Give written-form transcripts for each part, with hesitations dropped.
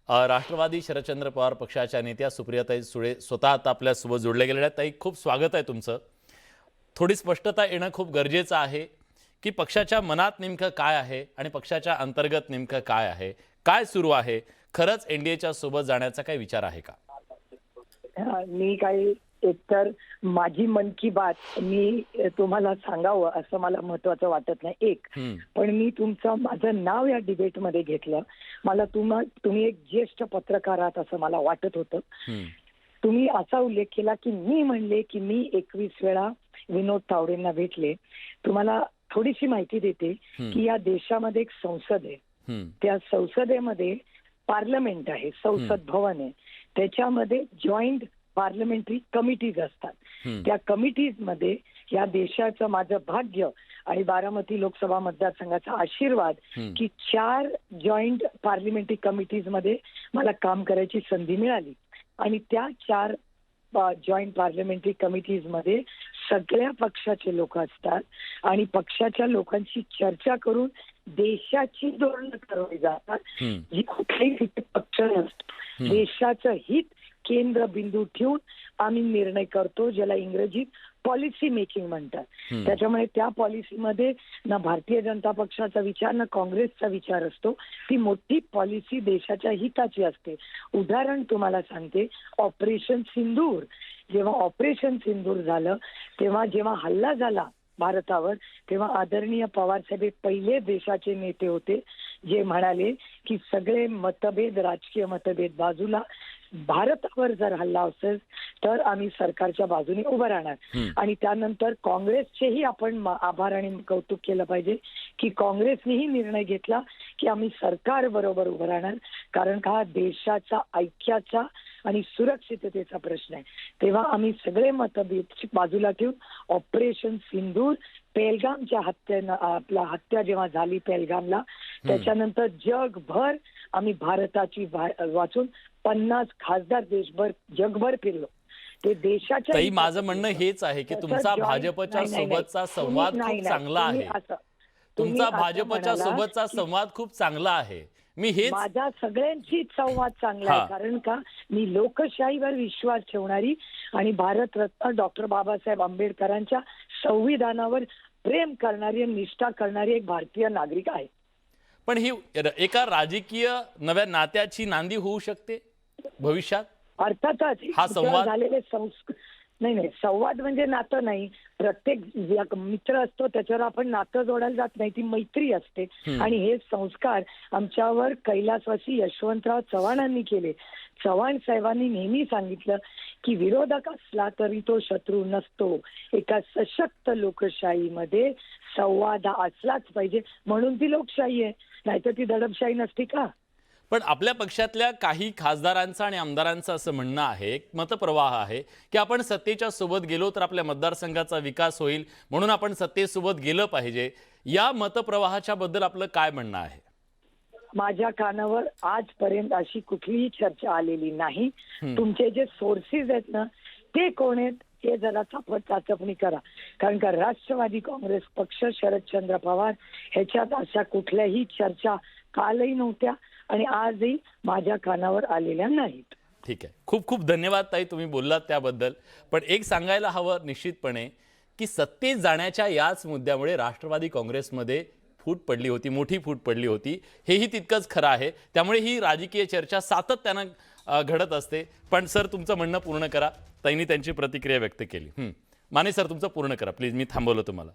राष्ट्रवादी शरदचंद्र पवार पक्षाच्या नेत्या सुप्रियाताई सुळे स्वतः आता आपल्यासोबत जोडल्या गेलेल्या आहेत। ताई, खूप स्वागत आहे तुमचं। थोडी स्पष्टता येणं खूप गरजेचं आहे की पक्षाच्या मनात नेमकं काय आहे आणि पक्षाच्या अंतर्गत नेमकं काय आहे, काय सुरू आहे, खरंच एनडीएच्या सोबत जाण्याचा काही विचार आहे का? मी काही एकतर माझी मन की बात मी तुम्हाला सांगावं असं मला महत्वाचं वाटत नाही एक, पण मी माझं नाव या डिबेटमध्ये घेतलं। मला तुम्ही एक ज्येष्ठ पत्रकार आहात असं मला वाटत होतं। तुम्ही असा उल्लेख केला की मी म्हणले की मी 21 वेळा विनोद तावडेंना भेटले। तुम्हाला थोडीशी माहिती देते की या देशामध्ये एक संसद आहे, त्या संसदेमध्ये पार्लमेंट आहे, संसद भवन आहे, त्याच्यामध्ये जॉईंट पार्लमेंटरी कमिटीज असतात। त्या कमिटीज मध्ये या देशाचं माझं भाग्य आणि बारामती लोकसभा मतदारसंघाचा आशीर्वाद की 4 जॉईंट पार्लमेंटरी कमिटीज मध्ये मला काम करायची संधी मिळाली आणि त्या 4 जॉईंट पार्लमेंटरी कमिटीज मध्ये सगळ्या पक्षाचे लोक असतात आणि पक्षाच्या लोकांशी चर्चा करून देशाची धोरणं ठरवली जातात। जी कुठलाही पक्ष नसतो, देशाचं हित केंद्रबिंदू ठेवून आम्ही निर्णय करतो, ज्याला इंग्रजीत पॉलिसी मेकिंग म्हणतात। त्याच्यामुळे त्या पॉलिसीमध्ये ना भारतीय जनता पक्षाचा विचार ना काँग्रेसचा विचार असतो, ती मोठी पॉलिसी देशाच्या हिताची असते। उदाहरण तुम्हाला सांगते, ऑपरेशन सिंदूर, जेव्हा ऑपरेशन सिंदूर झालं तेव्हा जेव्हा हल्ला झाला भारतावर, तेव्हा आदरणीय पवार साहेब पहिले देशाचे नेते होते जे म्हणाले की सगळे मतभेद, राजकीय मतभेद बाजूला, भारतावर जर हल्ला असेल तर आम्ही सरकारच्या बाजूने उभं राहणार। आणि त्यानंतर काँग्रेसचेही आपण आभार आणि कौतुक केलं पाहिजे की काँग्रेसनेही निर्णय घेतला की आम्ही सरकार बरोबर उभं राहणार, कारण का देशाचा ऐक्याचा आणि सुरक्षिततेचा प्रश्न आहे। तेव्हा आम्ही सगळे मतभेद बाजूला ठेवून ऑपरेशन सिंदूर, पेहलगामच्या हत्या जेव्हा झाली पेहलगामला, त्याच्यानंतर जगभर आम्ही भारताची वाचून 50 खासदार देशभर जगभर फिरलो। ते देशाच्या ताई, माझं म्हणणं हेच आहे की तुमचा भाजपच्या सोबतचा संवाद खूप चांगला आहे। तुमचा भाजपच्या सोबतचा संवाद खूप चांगला आहे। मी हेच माझा सगळ्यांशी संवाद चांगला आहे, कारण का मी लोकशाहीवर विश्वास ठेवणारी आणि भारतरत्न डॉक्टर बाबासाहेब आंबेडकरांच्या संविधानावर प्रेम करणारी, निष्ठा करणारी एक भारतीय नागरिक आहे। पण ही एका राजकीय नव्या नात्याची नांदी होऊ शकते भविष्यात? अर्थातच हा संवाद झालेले नाही, संवाद म्हणजे नातं नाही। प्रत्येक मित्र असतो त्याच्यावर आपण नातं जोडायला जात नाही, ती मैत्री असते। आणि हे संस्कार आमच्यावर कैलासवासी यशवंतराव चव्हाणांनी केले। चव्हाण साहेबांनी नेहमी सांगितलं की विरोधक असला तरी तो शत्रू नसतो, एका सशक्त लोकशाहीमध्ये संवाद असलाच पाहिजे, म्हणून ती लोकशाही आहे, नाहीतर ती दडपशाही नसती का? पण आपल्या पक्षातल्या काही खासदारांचं आणि आमदारांचं असं म्हणणं आहे, एक मतप्रवाह आहे की आपण सत्तेच्या सोबत गेलो तर आपल्या मतदारसंघाचा विकास होईल, म्हणून आपण सत्तेसोबत गेलं पाहिजे। या मतप्रवाहाच्या बद्दल आपलं काय म्हणणं आहे? माझ्या कानावर आजपर्यंत अशी कुठलीही चर्चा आलेली नाही। तुमचे जे सोर्सेस आहेत ना ते कोण आहेत हे जरा चाचपणी करा, कारण का राष्ट्रवादी काँग्रेस पक्ष, शरदचंद्र पवार ह्याच्यात अशा कुठल्याही चर्चा कालही नव्हत्या आणि आजही माझ्या कानावर आलेल्या नाहीत। ठीक आहे, खूप खूप धन्यवाद ताई, तुम्ही बोललात त्याबद्दल। पण एक सांगायला हवं निश्चितपणे की सत्तेत जाण्याच्या याच मुद्द्यामुळे राष्ट्रवादी काँग्रेसमध्ये फूट पडली होती, मोठी फूट पडली होती, हेही तितकंच खरं आहे। त्यामुळे ही राजकीय चर्चा सातत्यानं घडत असते। पण सर, तुमचं म्हणणं पूर्ण करा। ताईंनी त्यांची प्रतिक्रिया व्यक्त केली। माने सर, तुमचं पूर्ण करा प्लीज, मी थांबवलं तुम्हाला।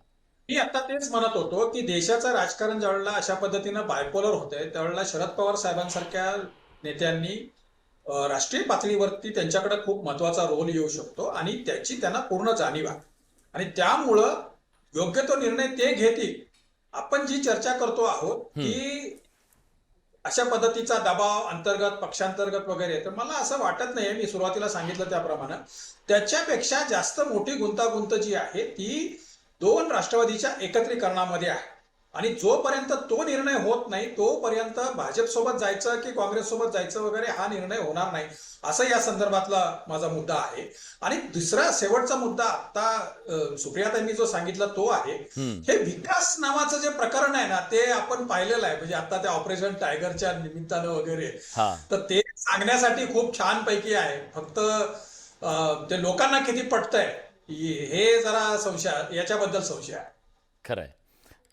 मी आता तेच म्हणत होतो की देशाचं राजकारण ज्यावेळेला अशा पद्धतीनं बायपोलर होतंय त्यावेळेला शरद पवार साहेबांसारख्या नेत्यांनी राष्ट्रीय पातळीवरती त्यांच्याकडे खूप महत्वाचा रोल येऊ शकतो आणि त्याची त्यांना पूर्ण जाणीव आहे आणि त्यामुळं योग्य तो निर्णय ते घेतील। आपण जी चर्चा करतो आहोत की अशा पद्धतीचा दबाव अंतर्गत, पक्षांतर्गत वगैरे, तर मला असं वाटत नाही, मी सुरुवातीला सांगितलं त्याप्रमाणे त्याच्यापेक्षा जास्त मोठी गुंतागुंत जी आहे ती 2 राष्ट्रवादीच्या एकत्रीकरणामध्ये आहे। आणि जोपर्यंत तो निर्णय होत नाही तोपर्यंत भाजपसोबत जायचं की काँग्रेससोबत जायचं वगैरे हा निर्णय होणार नाही, असं या संदर्भातला माझा मुद्दा आहे. आणि दुसरा शेवटचा मुद्दा आता सुप्रियाताईंनी जो सांगितला तो आहे, हे विकास नावाचं जे प्रकरण आहे ना ते आपण पाहिलेलं आहे, म्हणजे आता त्या ऑपरेशन टायगरच्या निमित्तानं वगैरे, हा तर ते सांगण्यासाठी खूप छान पैकी आहे. फक्त ते लोकांना किती पटतंय हे जरा संशय, याच्याबद्दल संशय आहे. खरंय.